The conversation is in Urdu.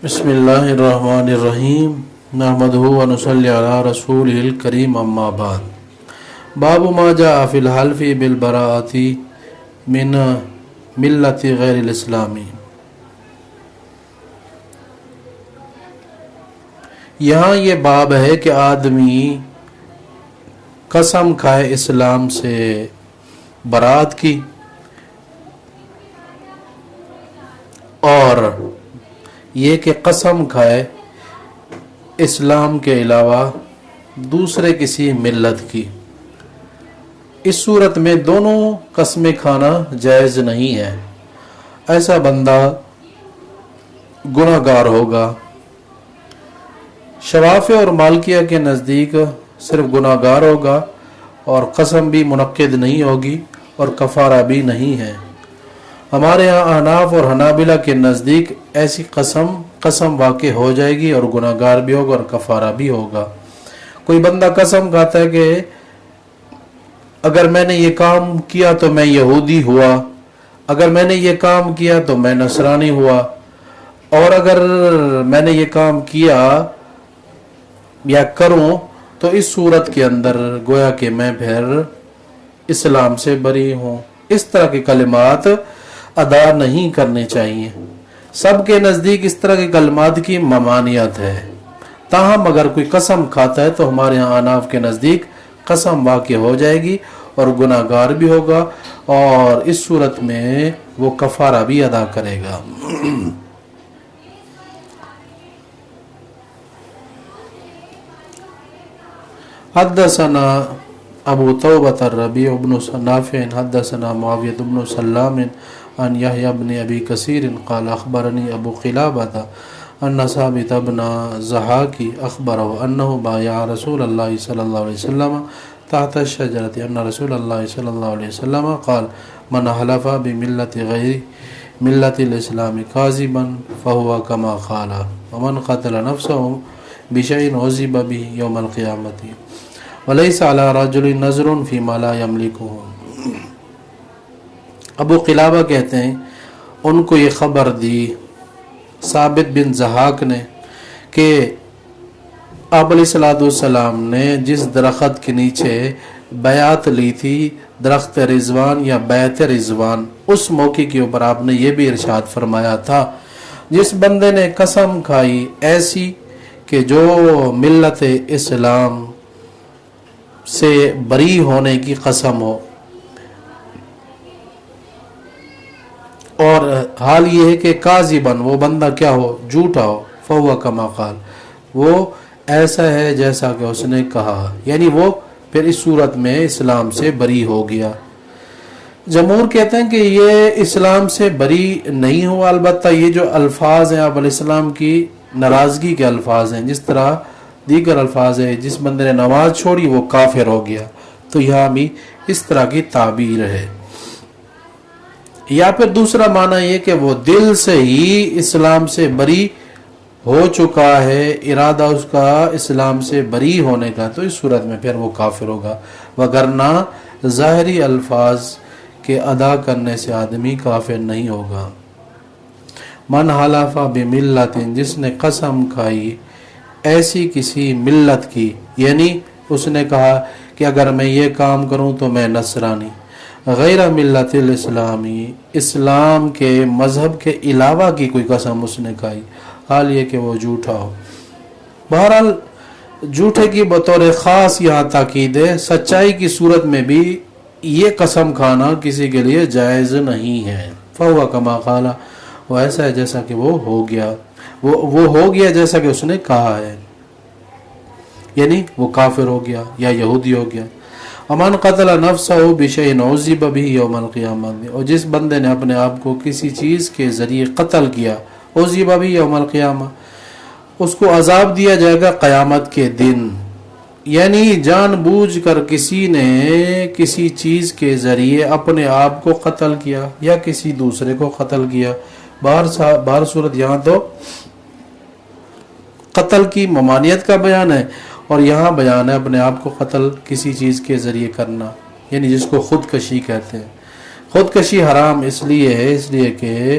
بسم اللہ الرحمن الرحیم نحمدہ و نصلی علی رسولہ الکریم اما بعد باب ما جاء فی الحلف بالبراءۃ من ملت غیر الاسلامی۔ یہاں یہ باب ہے کہ آدمی قسم کھائے اسلام سے برات کی اور یہ کہ قسم کھائے اسلام کے علاوہ دوسرے کسی ملت کی۔ اس صورت میں دونوں قسمیں کھانا جائز نہیں ہے۔ ایسا بندہ گناہ گار ہوگا۔ شوافع اور مالکیہ کے نزدیک صرف گناہ گار ہوگا اور قسم بھی منعقد نہیں ہوگی اور کفارہ بھی نہیں ہے۔ ہمارے ہاں احناف اور حنابلہ کے نزدیک ایسی قسم واقع ہو جائے گی اور گناہ گار بھی ہوگا اور کفارہ بھی ہوگا۔ کوئی بندہ قسم کھاتا ہے کہ اگر میں نے یہ کام کیا تو میں یہودی ہوا، اگر میں نے یہ کام کیا تو میں نصرانی ہوا، اور اگر میں نے یہ کام کیا یا کروں تو اس صورت کے اندر گویا کہ میں پھر اسلام سے بری ہوں۔ اس طرح کے کلمات ادا نہیں کرنے چاہیے۔ سب کے نزدیک اس طرح کے کلمات کی ممانعت ہے، تاہم اگر کوئی قسم کھاتا ہے تو ہمارے ہاں احناف کے نزدیک قسم واقع ہو جائے گی اور گناہ گار بھی ہوگا، اور اس صورت میں وہ کفارہ بھی ادا کرے گا۔ حدثنا ابو توبۃ الربیع بن نافع حدثنا معاویہ بن سلام عن یحییٰ بن ابی کثیر قال اخبرنی ابو قلابۃ ان ثابت بن ضحاک اخبرہ انہ بایع رسول اللہ صلی اللہ علیہ وسلم تحت الشجرۃ ان رسول اللہ صلی اللہ علیہ وسلم قال من حلف بملت غیر ملت الاسلام کاذبا فهو كما قال ومن قتل نفسه بشیء عذب به یوم القیامۃ ولیس علی رجل نذر فیما لا یملکہ۔ ابو قلابہ کہتے ہیں ان کو یہ خبر دی ثابت بن ضحاک نے کہ آپ علیہ الصلوۃ والسلام نے جس درخت کے نیچے بیعت لی تھی، درخت رضوان یا بیعت رضوان، اس موقع کے اوپر آپ نے یہ بھی ارشاد فرمایا تھا جس بندے نے قسم کھائی ایسی کہ جو ملت اسلام سے بری ہونے کی قسم ہو، اور حال یہ ہے کہ کاذباً وہ بندہ کیا ہو، جھوٹا ہو، فہو کما قال وہ ایسا ہے جیسا کہ اس نے کہا، یعنی وہ پھر اس صورت میں اسلام سے بری ہو گیا۔ جمہور کہتے ہیں کہ یہ اسلام سے بری نہیں ہوا، البتہ یہ جو الفاظ ہیں آپ علیہ السلام کی ناراضگی کے الفاظ ہیں، جس طرح دیگر الفاظ ہیں جس بندے نے نماز چھوڑی وہ کافر ہو گیا، تو یہاں بھی اس طرح کی تعبیر ہے۔ یا پھر دوسرا معنی یہ کہ وہ دل سے ہی اسلام سے بری ہو چکا ہے، ارادہ اس کا اسلام سے بری ہونے کا، تو اس صورت میں پھر وہ کافر ہوگا، وگرنہ ظاہری الفاظ کے ادا کرنے سے آدمی کافر نہیں ہوگا۔ من حلف بملت، جس نے قسم کھائی ایسی کسی ملت کی، یعنی اس نے کہا کہ اگر میں یہ کام کروں تو میں نصرانی، غیر ملت الاسلامی، اسلام کے مذہب کے علاوہ کی کوئی قسم اس نے کھائی، حال یہ کہ وہ جھوٹا ہو۔ بہرحال جھوٹے کی بطور خاص یہاں تاکید ہے، سچائی کی صورت میں بھی یہ قسم کھانا کسی کے لیے جائز نہیں ہے۔ فہو کما قال وہ ایسا ہے جیسا کہ وہ ہو گیا، وہ ہو گیا جیسا کہ اس نے کہا ہے، یعنی وہ کافر ہو گیا یا یہودی ہو گیا۔ امن قتل نفسہ بشیء عذب به یوم القیامہ، اور جس بندے نے اپنے آپ کو کسی چیز کے ذریعے قتل کیا، عذب به یوم القیامہ، اس کو عذاب دیا جائے گا قیامت کے دن، یعنی جان بوجھ کر کسی نے کسی چیز کے ذریعے اپنے آپ کو قتل کیا یا کسی دوسرے کو قتل کیا۔ باہر صورت یہاں تو قتل کی ممانعت کا بیان ہے، اور یہاں بیان ہے اپنے آپ کو قتل کسی چیز کے ذریعے کرنا، یعنی جس کو خودکشی کہتے ہیں۔ خودکشی حرام اس لیے ہے، اس لیے کہ